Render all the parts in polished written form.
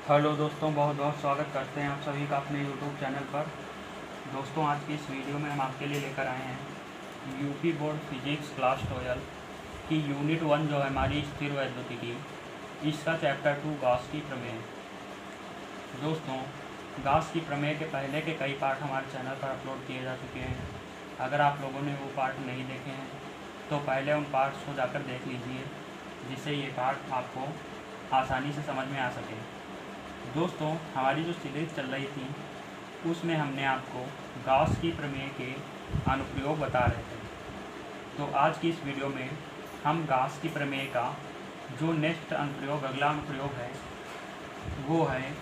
Hello दोस्तों, बहुत बहुत स्वागत करते हैं आप सभी का अपने यूट्यूब चैनल पर। दोस्तों, आज की इस वीडियो में हम आपके लिए लेकर आए हैं यूपी बोर्ड फिजिक्स क्लास 12 की यूनिट 1 जो है हमारी स्थिर वैद्युतिकी, इसका चैप्टर 2 गॉस की प्रमेय। दोस्तों, गॉस की प्रमेय के पहले के कई पार्ट हमारे चैनल पर अपलोड किए जा चुके हैं। अगर आप लोगों ने वो पार्ट नहीं देखे हैं तो पहले उन पार्ट्स को जाकर देख लीजिए, जिससे ये पार्ट आपको आसानी से समझ में आ सके। दोस्तों, हमारी जो सीरीज चल रही थी उसमें हमने आपको गॉस की प्रमेय के अनुप्रयोग बता रहे थे। तो आज की इस वीडियो में हम गॉस की प्रमेय का जो नेक्स्ट अनुप्रयोग, अगला अनुप्रयोग है, वो है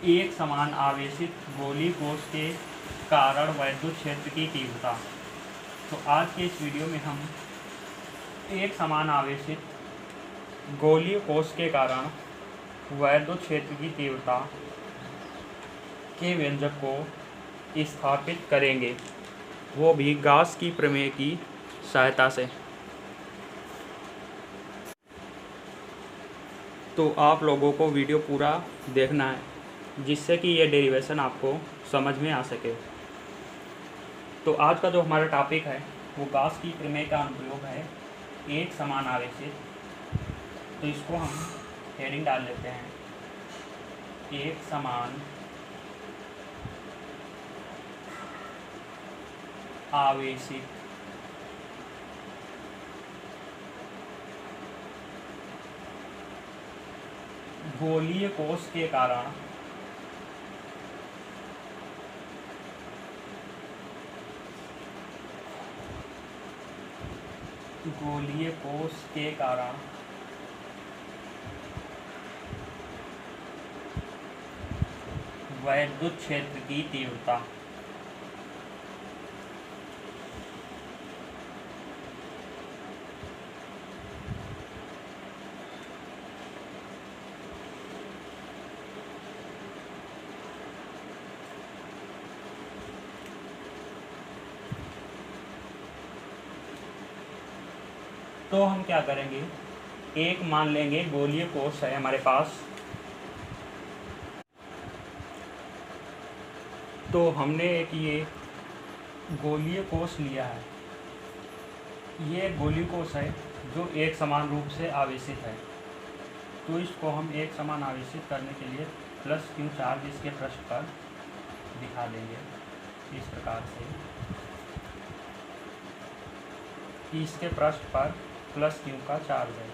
एक समान आवेशित गोलीय कोश के कारण वैद्युत क्षेत्र की तीव्रता। तो आज के इस वीडियो में हम एक समान आवेशित गोलीय कोश के कारण वैद्युत क्षेत्र की तीव्रता के व्यंजक को स्थापित करेंगे, वो भी गॉस की प्रमेय की सहायता से। तो आप लोगों को वीडियो पूरा देखना है, जिससे कि ये डेरिवेशन आपको समझ में आ सके। तो आज का जो हमारा टॉपिक है वो गॉस की प्रमेय का अनुप्रयोग है एक समान आवेशित। तो इसको हम हेडिंग डाल लेते हैं, एक समान आवेशित गोलीय कोश के कारण वैद्युत क्षेत्र की तीव्रता। तो हम क्या करेंगे, एक मान लेंगे गोलीय कोश है हमारे पास। तो हमने एक ये गोलीय कोश लिया है, ये गोलीय कोश है जो एक समान रूप से आवेशित है। तो इसको हम एक समान आवेशित करने के लिए प्लस क्यू चार्ज इसके पृष्ठ पर दिखा देंगे इस प्रकार से। इसके पृष्ठ पर प्लस क्यू का चार्ज है।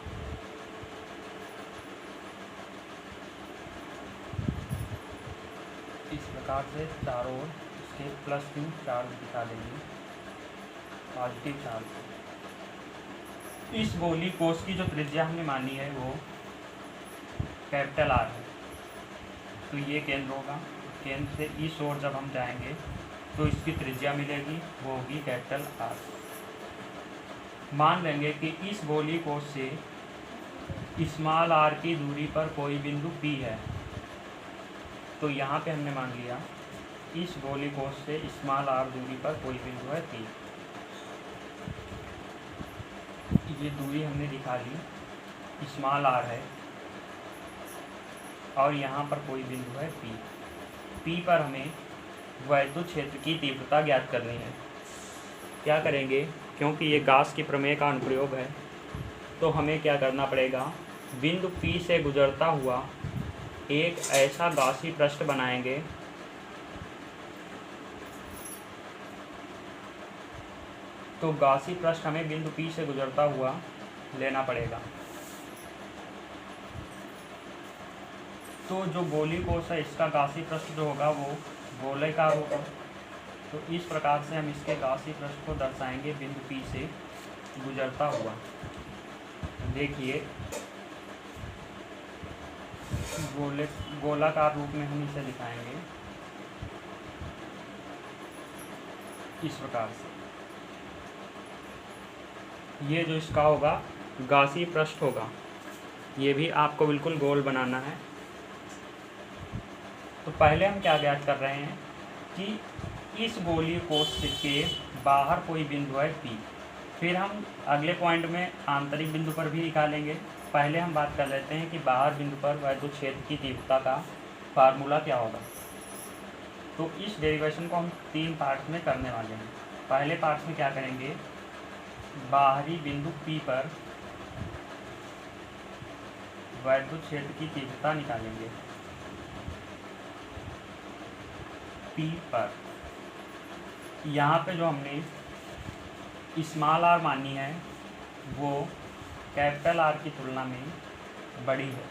इस प्रकार से चारों ओर इसके प्लस क्यू चार्ज दिखा देंगे, पॉजिटिव चार्ज। इस गोलीय कोश की जो त्रिज्या हमने मानी है वो कैपिटल आर है। तो ये केंद्र होगा, केंद्र से इस ओर जब हम जाएंगे तो इसकी त्रिज्या मिलेगी, वो होगी कैपिटल आर। मान लेंगे कि इस गोलीय कोश से स्मॉल आर की दूरी पर कोई बिंदु P है। तो यहाँ पे हमने मान लिया इस गोलीय कोश से स्मॉल आर दूरी पर कोई बिंदु है P। ये दूरी हमने दिखा ली, स्मॉल आर है और यहाँ पर कोई बिंदु है P। P पर हमें वैद्युत क्षेत्र की तीव्रता ज्ञात करनी है। क्या करेंगे, क्योंकि ये गॉस की प्रमेय का अनुप्रयोग है, तो हमें क्या करना पड़ेगा, बिंदु P से गुजरता हुआ एक ऐसा गॉसी पृष्ठ बनाएंगे तो गॉसी पृष्ठ हमें बिंदु P से गुजरता हुआ लेना पड़ेगा। तो जो गोलीय कोश है इसका गॉसी पृष्ठ जो होगा वो गोलाकार होगा। तो इस प्रकार से हम इसके गॉसी पृष्ठ को दर्शाएंगे बिंदु P से गुजरता हुआ। देखिए, गोलाकार रूप में हम इसे दिखाएंगे इस प्रकार से। ये जो इसका होगा गॉसी पृष्ठ होगा, ये भी आपको बिल्कुल गोल बनाना है। तो पहले हम क्या ज्ञात कर रहे हैं कि इस गोलीय कोश के बाहर कोई बिंदु है P। फिर हम अगले पॉइंट में आंतरिक बिंदु पर भी निकालेंगे पहले हम बात कर लेते हैं कि बाहर बिंदु पर वैद्युत क्षेत्र की तीव्रता का फार्मूला क्या होगा। तो इस डेरिवेशन को हम 3 पार्ट में करने वाले हैं। पहले पार्ट में क्या करेंगे, बाहरी बिंदु P पर वैद्युत क्षेत्र की तीव्रता निकालेंगे। P पर यहाँ पे जो हमने स्मॉल r मानी है वो कैपिटल R की तुलना में बड़ी है,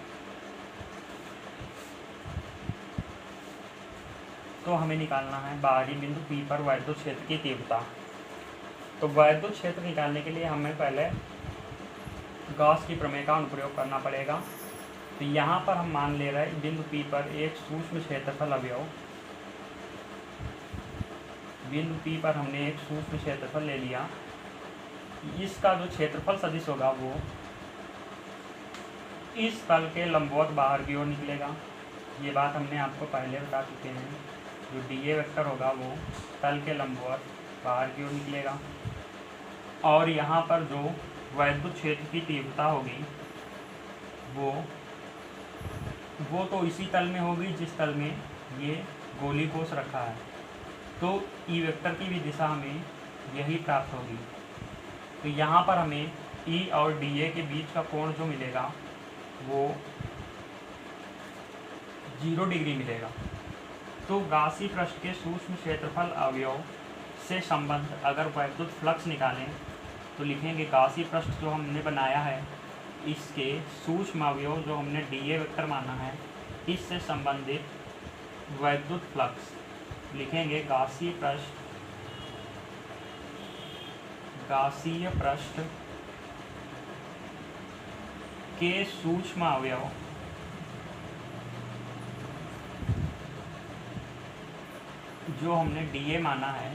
तो हमें निकालना है बाहरी बिंदु P पर वैद्युत क्षेत्र की तीव्रता। तो वैद्युत क्षेत्र निकालने के लिए हमें पहले गॉस की प्रमेय का अनुप्रयोग करना पड़ेगा। तो यहाँ पर हम मान ले रहे हैं बिंदु P पर एक सूक्ष्म क्षेत्रफल अवयव, बिंदु P पर हमने एक सूक्ष्म क्षेत्रफल ले लिया। इसका जो क्षेत्रफल सदिश होगा वो इस तल के लंबवत बाहर की ओर निकलेगा। ये बात हमने आपको पहले बता चुके हैं। जो dA वेक्टर होगा वो तल के लंबवत बाहर की ओर निकलेगा। और यहाँ पर जो वैद्युत क्षेत्र की तीव्रता होगी वो तो इसी तल में होगी जिस तल में ये गोली कोष रखा है। तो E वेक्टर की भी दिशा हमें यही प्राप्त होगी। तो यहाँ पर हमें E और dA के बीच का कोण जो मिलेगा वो 0 डिग्री मिलेगा। तो गासी पृष्ठ के सूक्ष्म क्षेत्रफल अवयव से संबंध अगर वैद्युत फ्लक्स निकालें तो लिखेंगे गासी पृष्ठ जो हमने बनाया है इसके सूक्ष्म अवयव जो हमने dA वेक्टर माना है इससे संबंधित वैद्युत फ्लक्स लिखेंगे गासीय पृष्ठ के सूक्ष्म अवयव जो हमने dA माना है,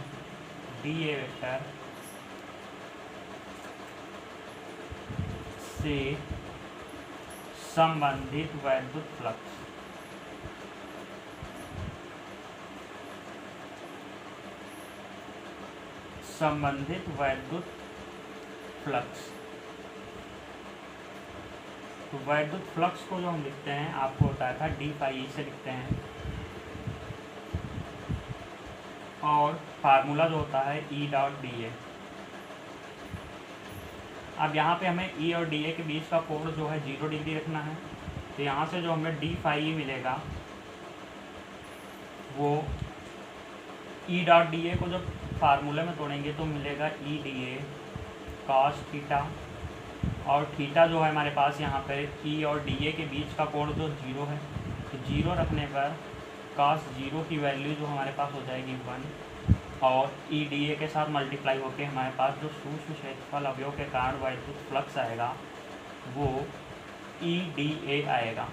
dA वेक्टर से संबंधित वैद्युत फ्लक्स। तो वैद्युत फ्लक्स को जो हम लिखते हैं आपको बताया था d फाई ई से लिखते हैं, और फार्मूला जो होता है E डॉट dA। अब यहाँ पे हमें E और dA के बीच का कोण जो है 0 डिग्री रखना है। तो यहाँ से जो हमें d फाई ई मिलेगा वो E डॉट dA को जब फार्मूले में तोड़ेंगे तो मिलेगा E dA cos थीटा, और थीटा जो है हमारे पास यहाँ पे E और dA के बीच का कोण जो 0 है, तो 0 रखने पर cos 0 की वैल्यू जो हमारे पास हो जाएगी 1, और E dA के साथ मल्टीप्लाई होकर हमारे पास जो सूक्ष्म क्षेत्रफल अवयव के कारण वैद्युत फ्लक्स आएगा वो E dA आएगा।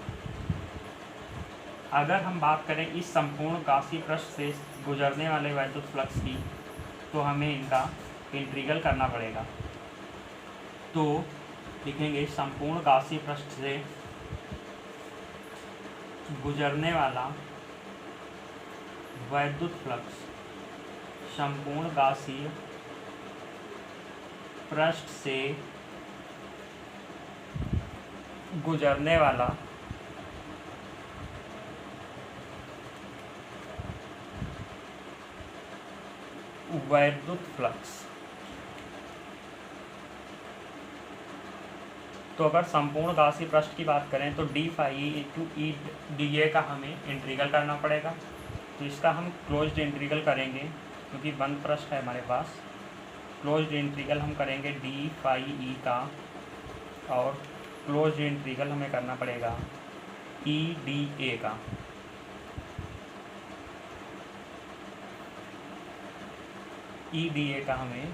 अगर हम बात करें इस संपूर्ण गासी पृष्ठ से गुजरने वाले वैद्युत फ्लक्स की तो हमें इनका इंटीग्रल करना पड़ेगा। तो लिखेंगे संपूर्ण गासी पृष्ठ से गुजरने वाला वैद्युत फ्लक्स, संपूर्ण गासीय पृष्ठ से गुजरने वाला वैद्युत फ्लक्स। तो अगर संपूर्ण गासी पृष्ठ की बात करें तो d phi into E dA का हमें इंटीग्रल करना पड़ेगा। तो इसका हम क्लोज्ड इंटीग्रल करेंगे क्योंकि बंद पृष्ठ है हमारे पास। क्लोज्ड इंटीग्रल हम करेंगे d फाई E का, और क्लोज्ड इंटीग्रल हमें करना पड़ेगा E dA का। E dA का हमें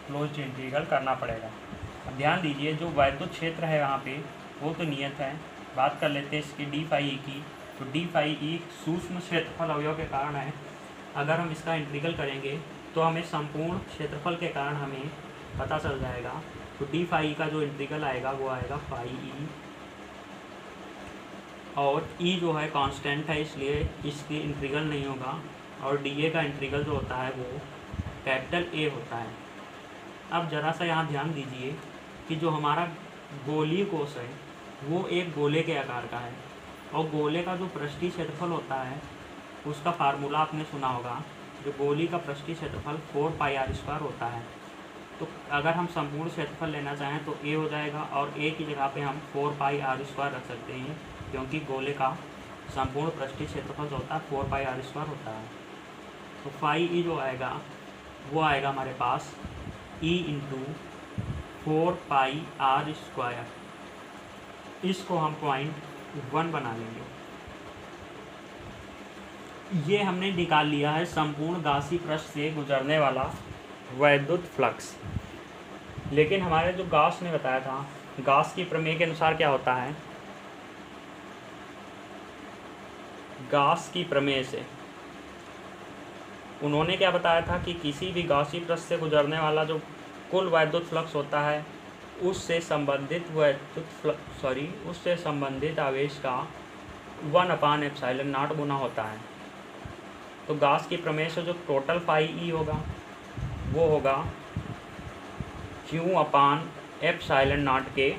क्लोज्ड इंटीग्रल करना पड़ेगा। अब ध्यान दीजिए जो वैद्युत क्षेत्र है यहाँ पे वो तो नियत है। बात कर लेते हैं इसकी d फाई ई की। तो d फाई ई सूक्ष्म क्षेत्रफल अवयव के कारण है। अगर हम इसका इंटीग्रल करेंगे तो हमें संपूर्ण क्षेत्रफल के कारण हमें पता चल जाएगा। तो d फाई ई का जो इंटीग्रल आएगा वो आएगा फाई ई, और e जो है कांस्टेंट है इसलिए इसकी इंटीग्रल नहीं होगा, और dA का इंटीग्रल जो होता है वो कैपिटल A होता है। अब ज़रा सा यहाँ ध्यान दीजिए कि जो हमारा गोलीय कोश है वो एक गोले के आकार का है, और गोले का जो पृष्ठीय क्षेत्रफल होता है उसका फार्मूला आपने सुना होगा। जो गोली का पृष्ठीय क्षेत्रफल 4πr² होता है। तो अगर हम संपूर्ण क्षेत्रफल लेना चाहें तो ए हो जाएगा, और ए की जगह पे हम 4πr² रख सकते हैं, क्योंकि गोले का संपूर्ण पृष्ठीय क्षेत्रफल जो होता है 4πr² होता है। तो φe जो आएगा वो आएगा हमारे पास e × 4πr²। इसको हम 0.1 बना लेंगे। ये हमने निकाल लिया है संपूर्ण गासी पृष्ठ से गुजरने वाला वैद्युत फ्लक्स। लेकिन हमारे जो गॉस ने बताया था, गॉस की प्रमेय के अनुसार क्या होता है, गॉस की प्रमेय से उन्होंने क्या बताया था कि किसी भी गासी पृष्ठ से गुजरने वाला जो कुल वैद्युत फ्लक्स होता है उससे संबंधित आवेश का 1/ε0 गुना होता है। तो गॉस की प्रमेय से जो टोटल φe होगा वो होगा Q/ε0 के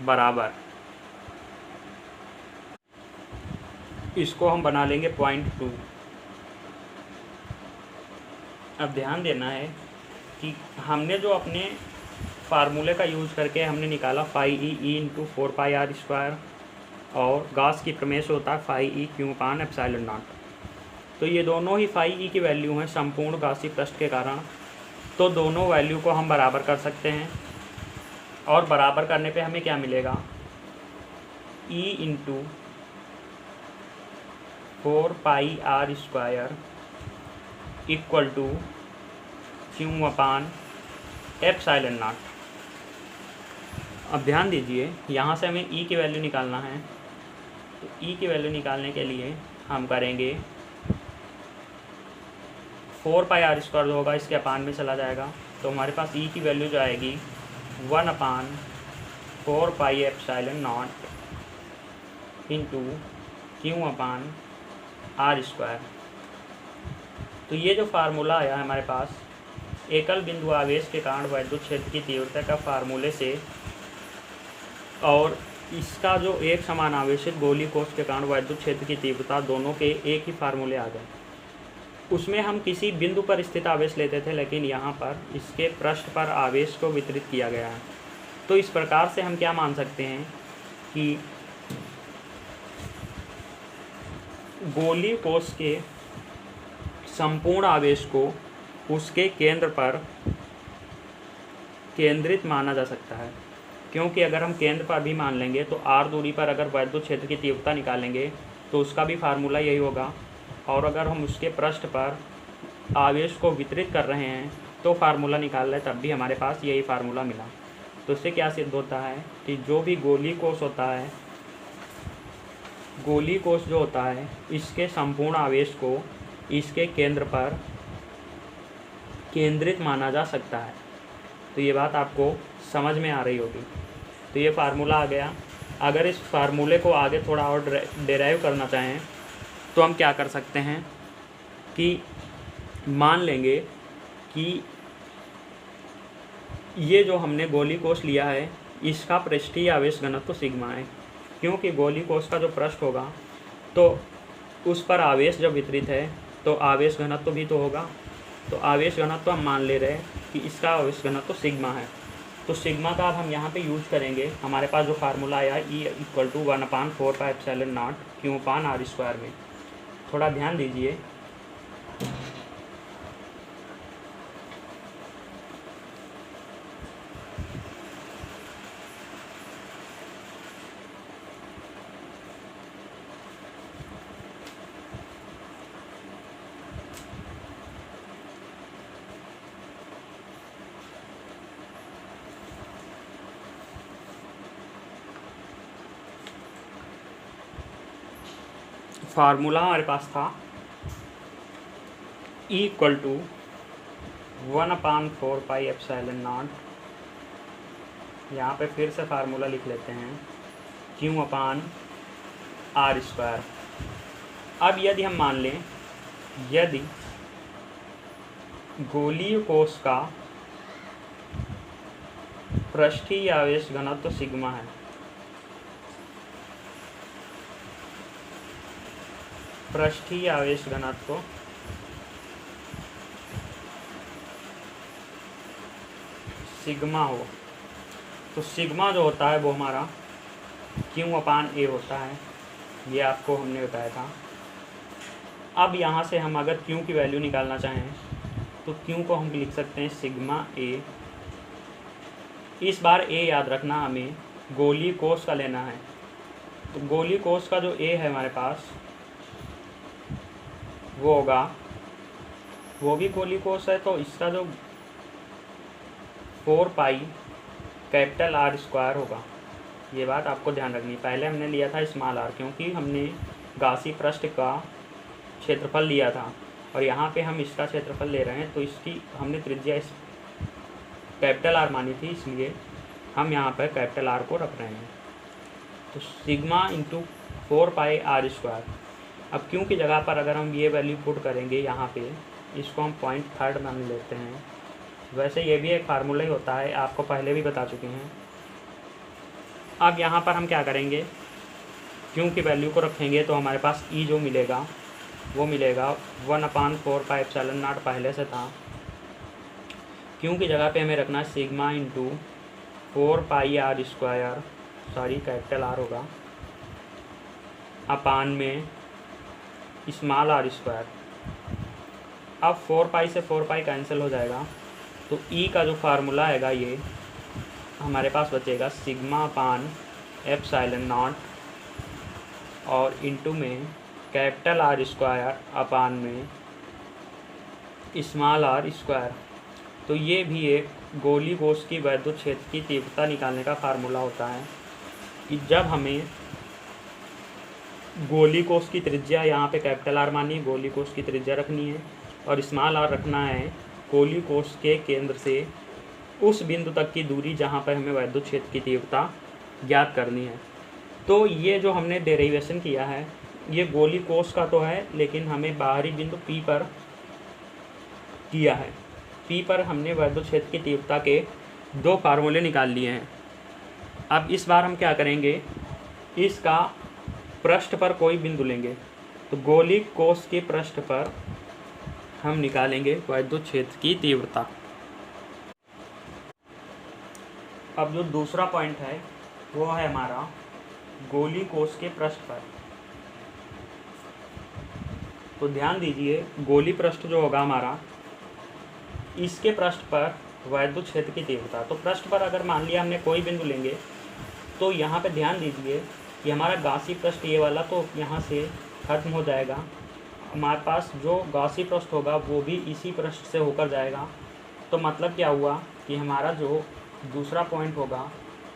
बराबर। इसको हम बना लेंगे 0.2। अब ध्यान देना है कि हमने जो अपने फार्मूले का यूज़ करके हमने निकाला φe e × 4πr², और गॉस की प्रमेय से होता है φe Q/ε0। तो ये दोनों ही φe की वैल्यू हैं संपूर्ण गासी पृष्ठ के कारण। तो दोनों वैल्यू को हम बराबर कर सकते हैं, और बराबर करने पे हमें क्या मिलेगा, e × 4πr² = Q/ε0। अब ध्यान दीजिए, यहाँ से हमें e की वैल्यू निकालना है। तो e की वैल्यू निकालने के लिए हम करेंगे 4πr² जो होगा इसके अपान में चला जाएगा। तो हमारे पास e की वैल्यू जो आएगी 1/4πε0 × Q/r²। तो ये जो फार्मूला आया है हमारे पास एकल बिंदु आवेश के कारण वैद्युत क्षेत्र की तीव्रता का फार्मूले से, और इसका जो एक समान आवेशित गोलीय कोश के कारण वैद्युत क्षेत्र की तीव्रता, दोनों के एक ही फार्मूले आ गए। उसमें हम किसी बिंदु पर स्थित आवेश लेते थे, लेकिन यहाँ पर इसके पृष्ठ पर आवेश को वितरित किया गया है। तो इस प्रकार से हम क्या मान सकते हैं कि गोलीय कोश के संपूर्ण आवेश को उसके केंद्र पर केंद्रित माना जा सकता है, क्योंकि अगर हम केंद्र पर भी मान लेंगे तो r दूरी पर अगर वैद्युत क्षेत्र की तीव्रता निकालेंगे तो उसका भी फार्मूला यही होगा, और अगर हम उसके पृष्ठ पर आवेश को वितरित कर रहे हैं तो फार्मूला निकाल रहे तब भी हमारे पास यही फार्मूला मिला। तो इससे क्या सिद्ध होता है कि जो भी गोलीय कोश होता है, गोलीय कोश जो होता है इसके संपूर्ण आवेश को इसके केंद्र पर केंद्रित माना जा सकता है। तो ये बात आपको समझ में आ रही होगी। तो ये फार्मूला आ गया। अगर इस फार्मूले को आगे थोड़ा और डेराइव करना चाहें तो हम क्या कर सकते हैं कि मान लेंगे कि ये जो हमने गोलीय कोश लिया है इसका पृष्ठीय आवेश घनत्व सिग्मा है, क्योंकि गोलीय कोश का जो पृष्ठ होगा तो उस पर आवेश जब वितरित है तो आवेश घनत्व भी तो होगा। तो आवेश घनत्व हम मान ले रहे हैं कि इसका आवेश घनत्व सिग्मा है। तो सिग्मा का अब हम यहाँ पे यूज करेंगे। हमारे पास जो फार्मूला आया E = 1/4πε0 Q/r² में। थोड़ा ध्यान दीजिए। फार्मूला हमारे पास था E = 1/4πε0। यहाँ पे फिर से फार्मूला लिख लेते हैं Q/r²। अब यदि हम मान लें, यदि गोलीय कोश का पृष्ठीय आवेश घनत्व सिग्मा है। पृष्ठीय आवेश घनत्व सिग्मा हो तो सिग्मा जो होता है वो हमारा Q/A होता है, ये आपको हमने बताया था। अब यहाँ से हम अगर Q की वैल्यू निकालना चाहें तो Q को हम लिख सकते हैं सिग्मा A। इस बार A याद रखना, हमें गोलीय कोष का लेना है। तो गोलीय कोष का जो A है हमारे पास वो होगा, वो भी गोलीय कोष है, तो इसका जो 4 पाई कैपिटल R² होगा। ये बात आपको ध्यान रखनी। पहले हमने लिया था स्मॉल r, क्योंकि हमने गासी पृष्ठ का क्षेत्रफल लिया था और यहाँ पे हम इसका क्षेत्रफल ले रहे हैं, तो इसकी हमने त्रिज्या कैपिटल R मानी थी, इसलिए हम यहाँ पर कैपिटल R को रख रहे हैं। तो सिग्मा इंटू 4 पाई R²। अब Q की जगह पर अगर हम ये वैल्यू पुट करेंगे यहाँ पे, इसको हम 0.3 मान लेते हैं। वैसे ये भी एक फार्मूला ही होता है, आपको पहले भी बता चुके हैं। अब यहाँ पर हम क्या करेंगे, Q की वैल्यू को रखेंगे तो हमारे पास E जो मिलेगा वो मिलेगा 1/4 पाई एप्सिलॉन नॉट, पहले से था। Q की जगह पे हमें रखना है सिग्मा इंटू 4 पाई R², सॉरी कैपिटल R होगा, अपान में स्मॉल r²। अब 4 पाई से 4 पाई कैंसिल हो जाएगा, तो E का जो फार्मूला आएगा ये हमारे पास बचेगा सिग्मा अपान एप्सिलॉन नॉट और इंटू में कैपिटल R² अपान में स्मॉल r²। तो ये भी एक गोलीय कोष की वैद्युत क्षेत्र की तीव्रता निकालने का फार्मूला होता है कि जब हमें गोलीय कोष की त्रिज्या यहाँ पे कैपिटल R मानी, गोलीय कोष की त्रिज्या रखनी है और स्मॉल r रखना है गोलीय कोष के केंद्र से उस बिंदु तक की दूरी जहाँ पर हमें वैद्युत क्षेत्र की तीव्रता ज्ञात करनी है। तो ये जो हमने डेरिवेशन किया है ये गोलीय कोष का तो है, लेकिन हमें बाहरी बिंदु P पर किया है। P पर हमने वैद्युत क्षेत्र की तीव्रता के 2 फार्मूले निकाल लिए हैं। अब इस बार हम क्या करेंगे, इसका पृष्ठ पर कोई बिंदु लेंगे, तो गोलीय कोष के पृष्ठ पर हम निकालेंगे वैद्युत क्षेत्र की तीव्रता। अब जो दूसरा पॉइंट है वो है हमारा गोलीय कोष के पृष्ठ पर। तो ध्यान दीजिए, गोलीय पृष्ठ जो होगा हमारा, इसके पृष्ठ पर वैद्युत क्षेत्र की तीव्रता। तो पृष्ठ पर अगर मान लिया हमने कोई बिंदु लेंगे, तो यहाँ पे ध्यान दीजिए कि हमारा गासी पृष्ठ ये वाला तो यहाँ से खत्म हो जाएगा। हमारे पास जो गासी पृष्ठ होगा वो भी इसी पृष्ठ से होकर जाएगा। तो मतलब क्या हुआ कि हमारा जो दूसरा पॉइंट होगा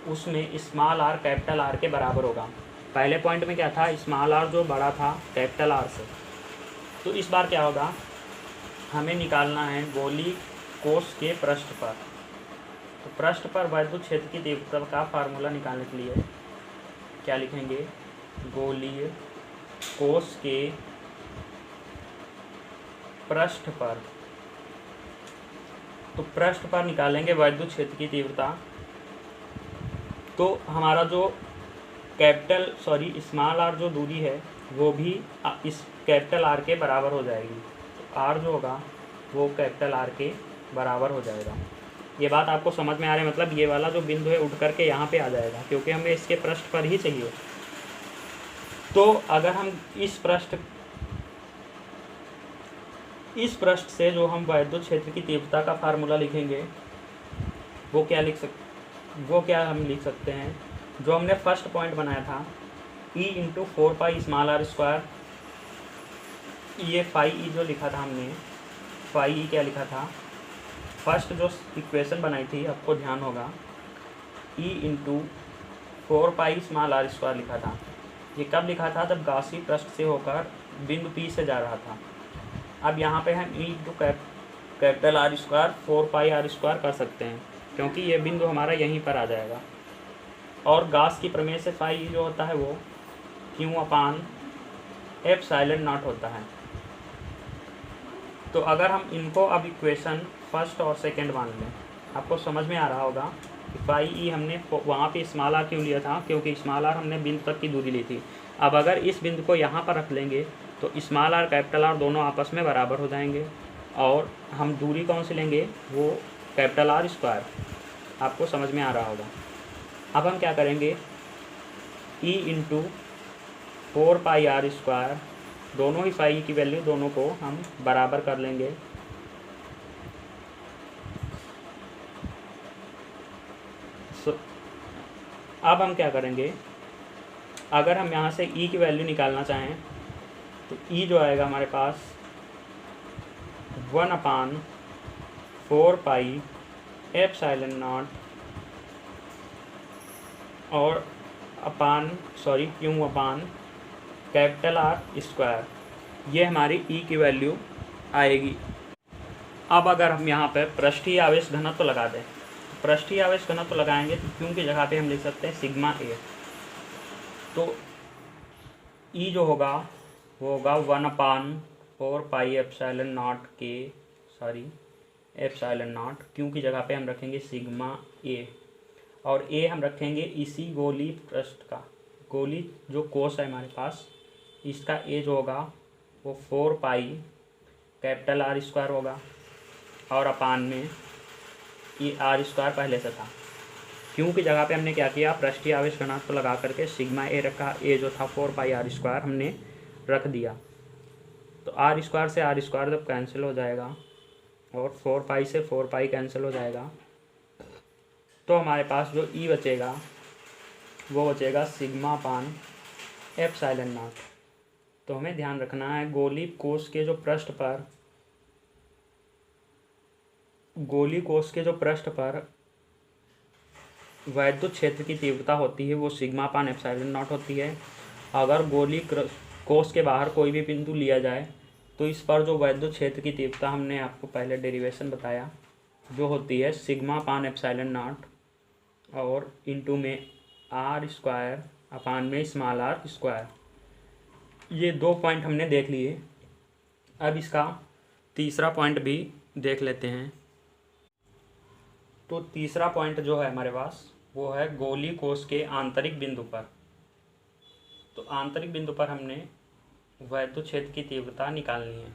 उसमें स्मॉल r कैपिटल R के बराबर होगा। पहले पॉइंट में क्या था, स्मॉल r जो बड़ा था कैपिटल R से। तो इस बार क्या होगा, हमें निकालना है गोलीय कोष के पृष्ठ पर। तो पृष्ठ पर वैद्युत क्षेत्र की तीव्रता का फार्मूला निकालने के लिए क्या लिखेंगे, गोलीय कोष के पृष्ठ पर। तो पृष्ठ पर निकालेंगे वैद्युत क्षेत्र की तीव्रता, तो हमारा जो स्मॉल r जो दूरी है वो भी इस कैपिटल R के बराबर हो जाएगी। तो R जो होगा वो कैपिटल R के बराबर हो जाएगा। ये बात आपको समझ में आ रही है, मतलब ये वाला जो बिंदु है उठ करके यहाँ पे आ जाएगा, क्योंकि हमें इसके पृष्ठ पर ही चाहिए। तो अगर हम इस पृष्ठ से जो हम वैद्युत क्षेत्र की तीव्रता का फार्मूला लिखेंगे वो क्या हम लिख सकते हैं, जो हमने फर्स्ट पॉइंट बनाया था, E into 4 pi small r²। ये फाई E जो लिखा था हमने, फाई E क्या लिखा था, फर्स्ट जो इक्वेशन बनाई थी आपको ध्यान होगा, E into 4 pi small r² लिखा था। ये कब लिखा था, जब गासी पृष्ठ से होकर बिंदु P से जा रहा था। अब यहाँ पे हम E इंटू कैपिटल R² 4 पाई R² कर सकते हैं, क्योंकि ये बिंदु हमारा यहीं पर आ जाएगा। और गास की प्रमेय से फाई जो होता है वो Q/ε0 होता है। तो अगर हम इनको अब इक्वेशन फर्स्ट और सेकंड मान लें, आपको समझ में आ रहा होगा फाई ई हमने वहाँ पे स्मॉल आर क्यों लिया था, क्योंकि स्मॉल आर हमने बिंदु तक की दूरी ली थी। अब अगर इस बिंदु को यहाँ पर रख लेंगे तो स्मॉल आर कैपिटल आर दोनों आपस में बराबर हो जाएंगे, और हम दूरी कौन सी लेंगे, वो कैपिटल आर स्क्वायर। आपको समझ में आ रहा होगा। अब हम क्या करेंगे, ई इंटू 4πr², दोनों ही फाई की वैल्यू दोनों को हम बराबर कर लेंगे। अब हम क्या करेंगे, अगर हम यहाँ से ई की वैल्यू निकालना चाहें तो ई जो आएगा हमारे पास 1/4πε0 और क्यों अपान कैपिटल आर स्क्वायर, ये हमारी ई की वैल्यू आएगी। अब अगर हम यहाँ पर पृष्ठीय आवेश घनत्व लगा दें, पृष्ठीय आवेश घनत्व लगाएंगे तो क्यों की जगह पे हम लिख सकते हैं सिग्मा ए। तो ई जो होगा वो होगा 1/4πε0 क्यों की जगह पे हम रखेंगे सिग्मा ए, और ए हम रखेंगे इसी गोली पृष्ठ का, गोली जो कोस है हमारे पास, इसका ए जो होगा वो 4π कैपिटल आर स्क्वायर होगा, और अपान में ये आर स्क्वायर पहले से था। क्यों की जगह पे हमने क्या किया, पृष्ठीय आवेश घनत्व लगा करके सिग्मा ए रखा, ए जो था 4πr² हमने रख दिया। तो आर स्क्वायर से आर स्क्वायर जब कैंसिल हो जाएगा और 4π से 4π कैंसिल हो जाएगा, तो हमारे पास जो ई बचेगा वो बचेगा सिग्मा अपान ε0। तो हमें ध्यान रखना है, गोली कोष के जो पृष्ठ पर वैद्युत क्षेत्र की तीव्रता होती है वो सिग्मा अपान ε0 होती है। अगर गोली कोष के बाहर कोई भी बिंदु लिया जाए तो इस पर जो वैद्युत क्षेत्र की तीव्रता, हमने आपको पहले डेरिवेशन बताया, जो होती है सिग्मा अपान ε0 और इंटू में आर स्क्वायर अपान में स्मॉल आर स्क्वायर। ये 2 पॉइंट हमने देख लिए। अब इसका तीसरा पॉइंट भी देख लेते हैं। तो तीसरा पॉइंट जो है हमारे पास वो है गोली कोष के आंतरिक बिंदु पर। तो आंतरिक बिंदु पर हमने वैद्युत क्षेत्र की तीव्रता निकालनी है।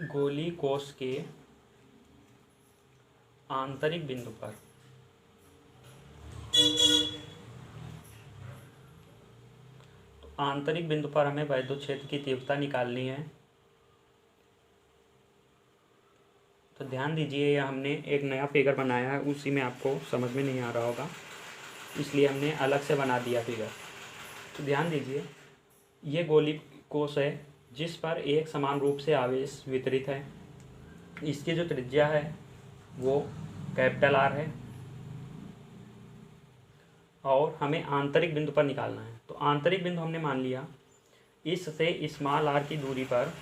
गोली कोष के आंतरिक बिंदु पर आंतरिक बिंदु पर हमें वैद्युत क्षेत्र की तीव्रता निकालनी है। तो ध्यान दीजिए, यह हमने एक नया फिगर बनाया है, उसी में आपको समझ में नहीं आ रहा होगा, इसलिए हमने अलग से बना दिया फिगर। तो ध्यान दीजिए, ये गोली कोष है जिस पर एक समान रूप से आवेश वितरित है। इसकी जो त्रिज्या है वो कैपिटल आर है, और हमें आंतरिक बिंदु पर निकालना है। तो आंतरिक बिंदु हमने मान लिया इससे स्मॉल आर की दूरी पर,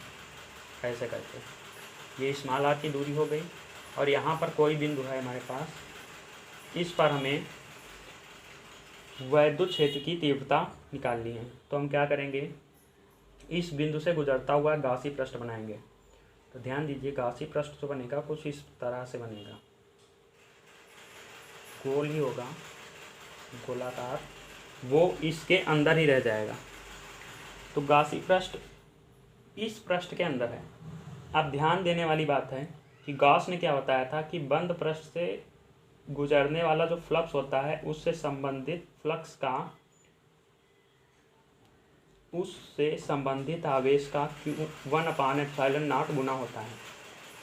ऐसे करके ये स्मॉल आर की दूरी हो गई, और यहाँ पर कोई बिंदु है हमारे पास, इस पर हमें वैद्युत क्षेत्र की तीव्रता निकालनी है। तो हम क्या करेंगे, इस बिंदु से गुजरता हुआ गासी पृष्ठ बनाएंगे। तो ध्यान दीजिए, गासी पृष्ठ जो बनेगा कुछ इस तरह से बनेगा, गोल ही होगा, गोलाकार, वो इसके अंदर ही रह जाएगा। तो गासी पृष्ठ इस पृष्ठ के अंदर है। अब ध्यान देने वाली बात है कि गॉस ने क्या बताया था कि बंद पृष्ठ से गुजरने वाला जो फ्लक्स होता है उससे संबंधित फ्लक्स का, उससे संबंधित आवेश का 1/ε0 गुना होता है।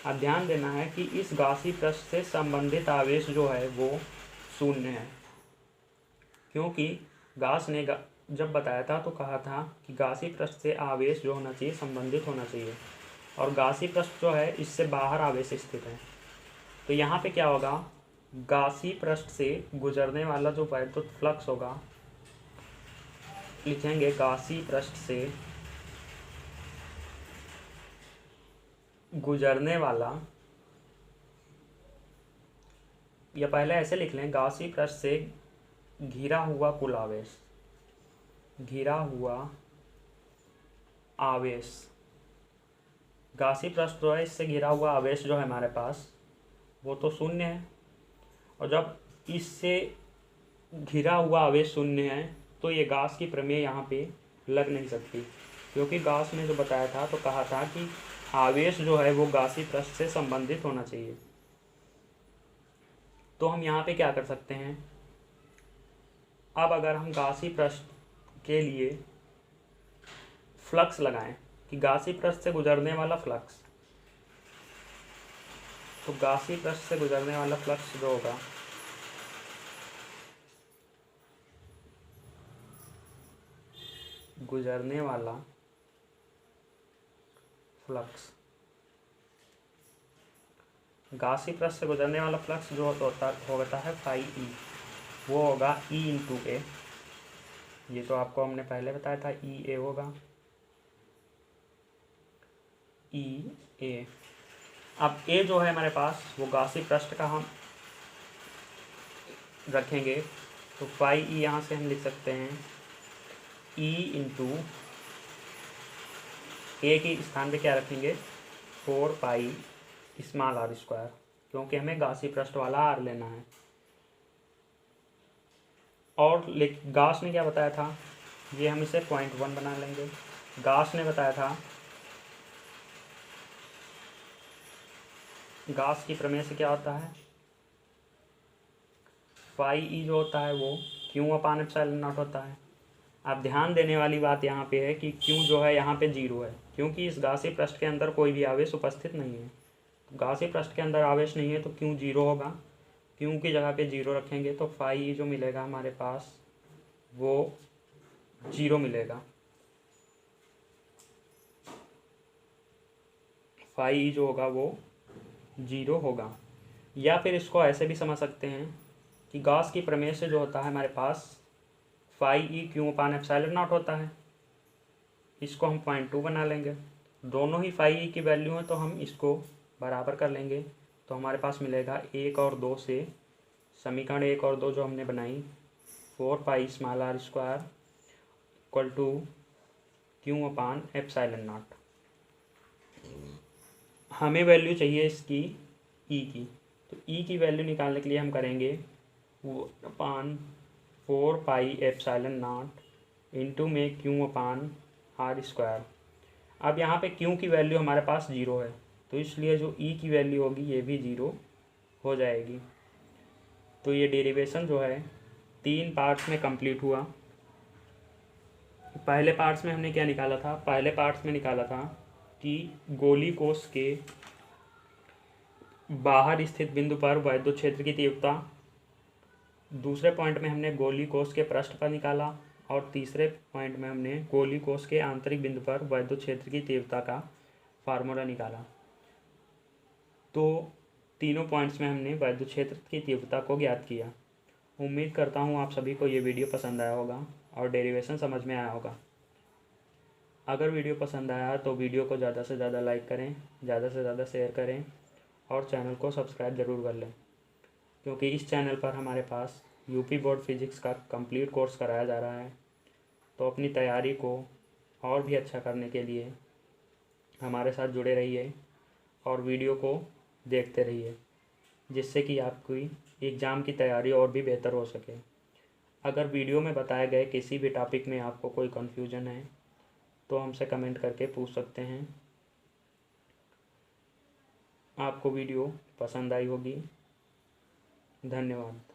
अब ध्यान देना है कि इस गासी पृष्ठ से संबंधित आवेश जो है वो 0 है, क्योंकि गॉस ने जब बताया था तो कहा था कि गासी पृष्ठ से आवेश जो होना चाहिए संबंधित होना चाहिए, और गासी पृष्ठ जो है इससे बाहर आवेश स्थित है। तो यहाँ पे क्या होगा, गासी पृष्ठ से गुजरने वाला जो वैद्युत फ्लक्स होगा, लिखेंगे गासी पृष्ठ से गुजरने वाला, या पहले ऐसे लिख लें, गासी पृष्ठ से घिरा हुआ कुल आवेश, घिरा हुआ आवेश, गासी पृष्ठ जो है इससे घिरा हुआ आवेश जो है हमारे पास वो तो शून्य है, और जब इससे घिरा हुआ आवेश शून्य है तो ये गॉस की प्रमेय यहाँ पे लग नहीं सकती, क्योंकि गॉस ने जो बताया था तो कहा था कि आवेश जो है वो गॉसी पृष्ठ से संबंधित होना चाहिए। तो हम यहाँ पे क्या कर सकते हैं, अब अगर हम गॉसी पृष्ठ के लिए फ्लक्स लगाएं कि गॉसी पृष्ठ से गुजरने वाला फ्लक्स, तो गॉसी पृष्ठ से गुजरने वाला फ्लक्स जो होगा गुजरने वाला फ्लक्स गॉसी पृष्ठ से गुजरने वाला फ्लक्स जो होता है फाई ई, वो होगा ई इंटू ए। ये तो आपको हमने पहले बताया था, ई ए होगा, ई ए। अब ए जो है हमारे पास वो गॉसी पृष्ठ का हम रखेंगे, तो फाई ई यहाँ से हम लिख सकते हैं ई इंटू ए के स्थान पे क्या रखेंगे 4 पाई स्मॉल आर स्क्वायर, क्योंकि हमें गॉसी पृष्ठ वाला आर लेना है। और गॉस ने क्या बताया था, ये हम इसे 0.1 बना लेंगे। गॉस ने बताया था, गॉस की प्रमेय से क्या होता है, फाई ई जो होता है वो क्यू अपान एप्सिलॉन नॉट होता है। अब ध्यान देने वाली बात यहाँ पे है कि क्यू जो है यहाँ पे 0 है, क्योंकि इस गॉसी पृष्ठ के अंदर कोई भी आवेश उपस्थित नहीं है। तो गॉसी पृष्ठ के अंदर आवेश नहीं है तो क्यू 0 होगा, क्यू की जगह पे 0 रखेंगे तो फाई जो मिलेगा हमारे पास वो 0 मिलेगा। फाई जो होगा वो 0 होगा। या फिर इसको ऐसे भी समझ सकते हैं कि गॉस की प्रमेय से जो होता है हमारे पास phi E Q upon epsilon naught होता है, इसको हम 0.2 बना लेंगे। दोनों ही फाई ई की वैल्यू हैं तो हम इसको बराबर कर लेंगे, तो हमारे पास मिलेगा 1 और 2 से, समीकरण 1 और 2 जो हमने बनाई, 4 pi small r square equal to q upon epsilon naught. हमें वैल्यू चाहिए इसकी ई की, तो ई की वैल्यू निकालने के लिए हम करेंगे वो अपान 4 पाई एप्सिलॉन नॉट इंटू में क्यू अपान आर स्क्वायर। अब यहाँ पे क्यू की वैल्यू हमारे पास 0 है, तो इसलिए जो ई की वैल्यू होगी ये भी 0 हो जाएगी। तो ये डेरिवेशन जो है 3 पार्ट्स में कंप्लीट हुआ। पहले पार्ट्स में हमने क्या निकाला था, पहले पार्ट्स में निकाला था कि गोली कोश के बाहर स्थित बिंदु पर वैद्युत क्षेत्र की तीव्रता, दूसरे पॉइंट में हमने गोली कोश के पृष्ठ पर निकाला, और तीसरे पॉइंट में हमने गोली कोश के आंतरिक बिंदु पर वैद्युत क्षेत्र की तीव्रता का फार्मूला निकाला। तो तीनों पॉइंट्स में हमने वैद्युत क्षेत्र की तीव्रता को ज्ञात किया। उम्मीद करता हूँ आप सभी को ये वीडियो पसंद आया होगा और डेरिवेशन समझ में आया होगा। अगर वीडियो पसंद आया तो वीडियो को ज़्यादा से ज़्यादा लाइक करें, ज़्यादा से ज़्यादा शेयर करें और चैनल को सब्सक्राइब ज़रूर कर लें, क्योंकि इस चैनल पर हमारे पास यूपी बोर्ड फिजिक्स का कंप्लीट कोर्स कराया जा रहा है। तो अपनी तैयारी को और भी अच्छा करने के लिए हमारे साथ जुड़े रहिए और वीडियो को देखते रहिए, जिससे कि आपकी एग्ज़ाम की तैयारी और भी बेहतर हो सके। अगर वीडियो में बताए गए किसी भी टॉपिक में आपको कोई कन्फ्यूजन है तो हमसे कमेंट करके पूछ सकते हैं। आपको वीडियो पसंद आई होगी। धन्यवाद।